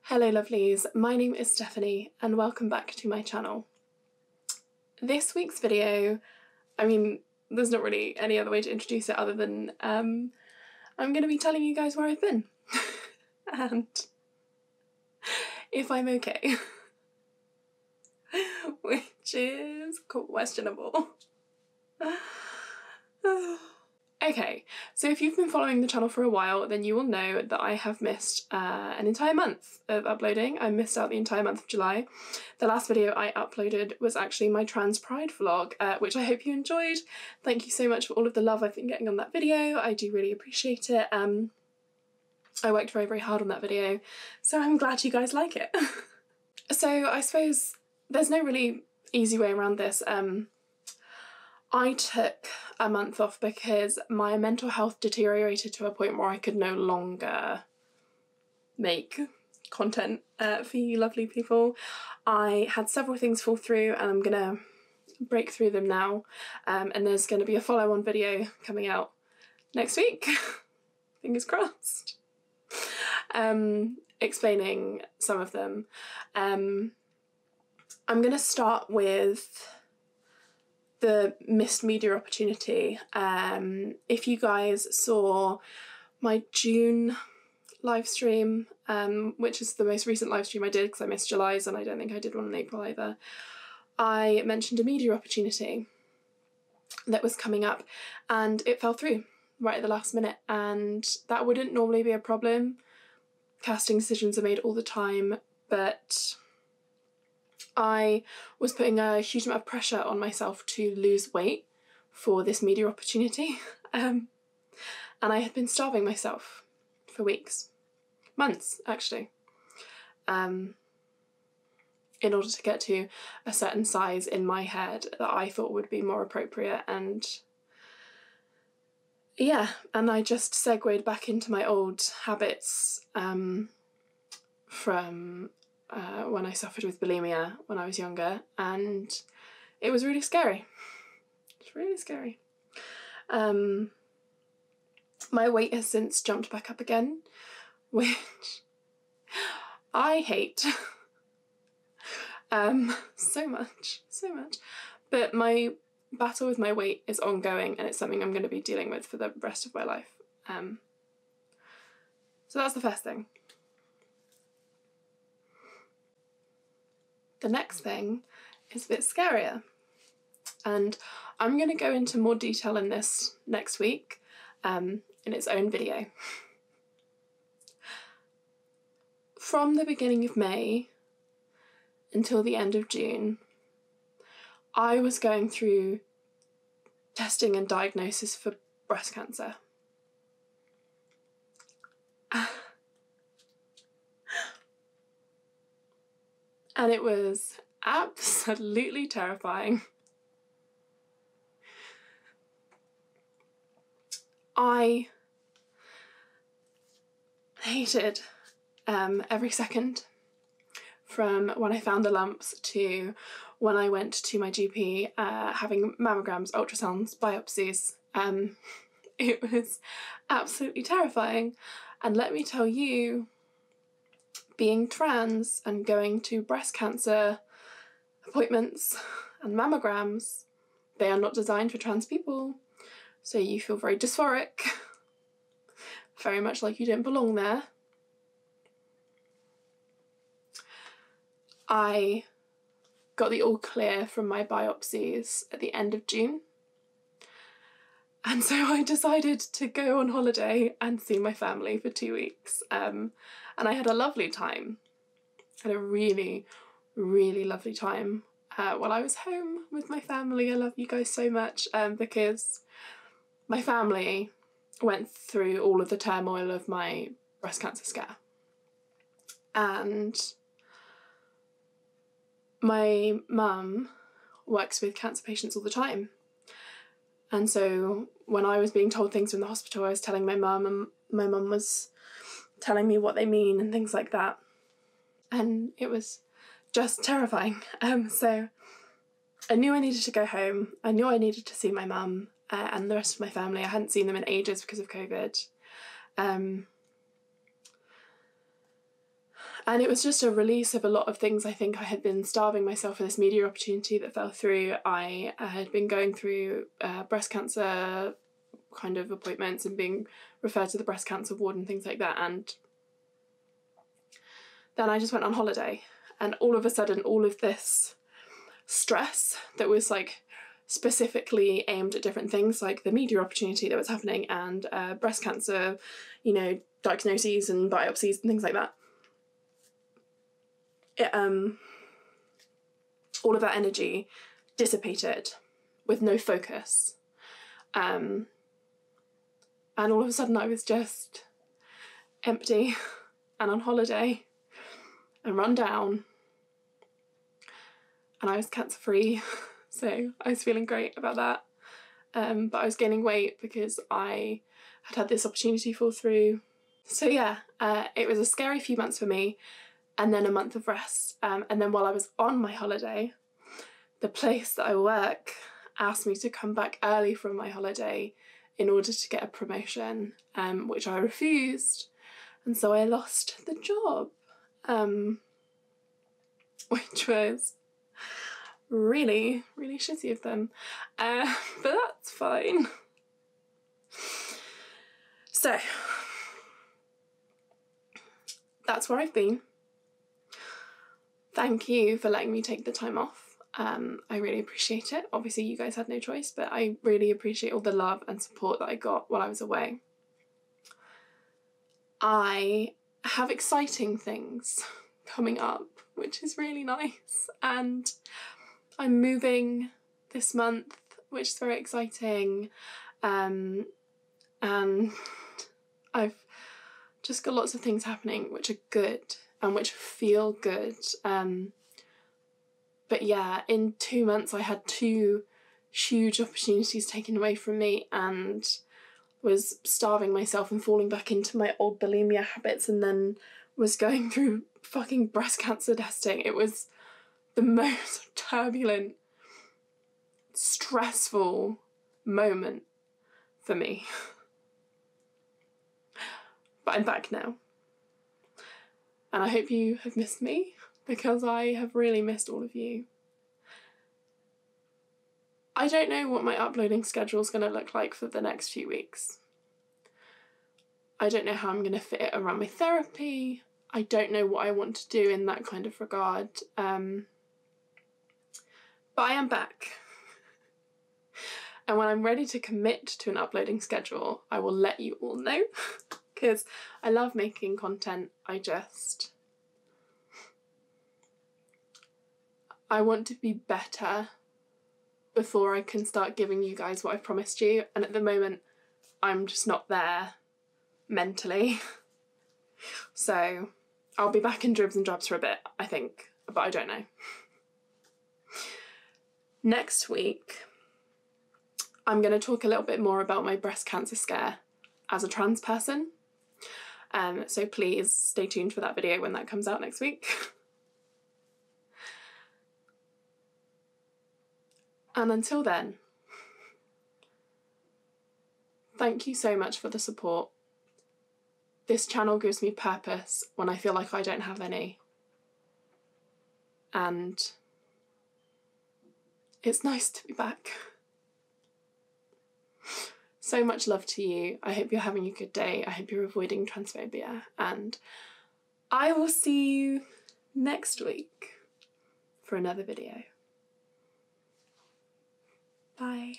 Hello lovelies, my name is Stephanie and welcome back to my channel. This week's video, there's not really any other way to introduce it other than I'm going to be telling you guys where I've been and if I'm okay, which is questionable. Okay, so if you've been following the channel for a while, then you will know that I have missed an entire month of uploading. I missed out the entire month of July. The last video I uploaded was actually my trans pride vlog, which I hope you enjoyed. Thank you so much for all of the love I've been getting on that video. I do really appreciate it. I worked very, very hard on that video, so I'm glad you guys like it. So I suppose there's no really easy way around this. I took a month off because my mental health deteriorated to a point where I could no longer make content for you lovely people. I had several things fall through and I'm gonna break through them now, and there's going to be a follow-on video coming out next week, fingers crossed, explaining some of them. I'm going to start with the missed media opportunity. If you guys saw my June live stream, which is the most recent live stream I did because I missed July's and I don't think I did one in April either, I mentioned a media opportunity that was coming up and it fell through right at the last minute, and that wouldn't normally be a problem. Casting decisions are made all the time, but I was putting a huge amount of pressure on myself to lose weight for this media opportunity, and I had been starving myself for weeks, months actually, in order to get to a certain size in my head that I thought would be more appropriate. And yeah, and I just segued back into my old habits from when I suffered with bulimia when I was younger, and it was really scary. It's really scary. My weight has since jumped back up again, which I hate so much, but my battle with my weight is ongoing and it's something I'm going to be dealing with for the rest of my life. So that's the first thing. The next thing is a bit scarier, and I'm going to go into more detail in this next week in its own video. From the beginning of May until the end of June, I was going through testing and diagnosis for breast cancer. And it was absolutely terrifying. I hated every second, from when I found the lumps to when I went to my GP having mammograms, ultrasounds, biopsies. It was absolutely terrifying. And let me tell you, being trans and going to breast cancer appointments and mammograms, they are not designed for trans people, so you feel very dysphoric, very much like you don't belong there. I got the all clear from my biopsies at the end of June, and so I decided to go on holiday and see my family for 2 weeks. And I had a lovely time. I had a really, really lovely time while I was home with my family. I love you guys so much, because my family went through all of the turmoil of my breast cancer scare. And my mum works with cancer patients all the time. And so when I was being told things from the hospital, I was telling my mum, and my mum was telling me what they mean and things like that. And it was just terrifying. So I knew I needed to go home. I knew I needed to see my mum and the rest of my family. I hadn't seen them in ages because of COVID. And it was just a release of a lot of things. I think I had been starving myself for this media opportunity that fell through. I had been going through breast cancer kind of appointments and being referred to the breast cancer ward and things like that. And then I just went on holiday, and all of a sudden all of this stress that was like specifically aimed at different things, like the media opportunity that was happening and breast cancer, you know, diagnoses and biopsies and things like that. All of that energy dissipated with no focus. And all of a sudden I was just empty and on holiday and run down, and I was cancer free, so I was feeling great about that. But I was gaining weight because I had this opportunity fall through. So yeah, it was a scary few months for me, and then a month of rest. And then while I was on my holiday, the place that I work asked me to come back early from my holiday in order to get a promotion, which I refused. And so I lost the job, which was really, really shitty of them. But that's fine. So that's where I've been. Thank you for letting me take the time off. I really appreciate it. Obviously you guys had no choice, but I really appreciate all the love and support that I got while I was away. I have exciting things coming up, which is really nice, and I'm moving this month, which is very exciting, and I've just got lots of things happening which are good and which feel good. But yeah, in 2 months I had 2 huge opportunities taken away from me and was starving myself and falling back into my old bulimia habits, and then was going through fucking breast cancer testing. It was the most turbulent, stressful moment for me. But I'm back now. And I hope you have missed me, because I have really missed all of you. I don't know what my uploading schedule is going to look like for the next few weeks. I don't know how I'm going to fit it around my therapy. I don't know what I want to do in that kind of regard. But I am back. And when I'm ready to commit to an uploading schedule, I will let you all know, because I love making content. I want to be better before I can start giving you guys what I've promised you. And at the moment, I'm just not there mentally. So I'll be back in dribs and drabs for a bit, I think, but I don't know. Next week, I'm going to talk a little bit more about my breast cancer scare as a trans person. So please stay tuned for that video when that comes out next week. And until then, thank you so much for the support. This channel gives me purpose when I feel like I don't have any. And it's nice to be back. So much love to you. I hope you're having a good day. I hope you're avoiding transphobia. And I will see you next week for another video. Bye.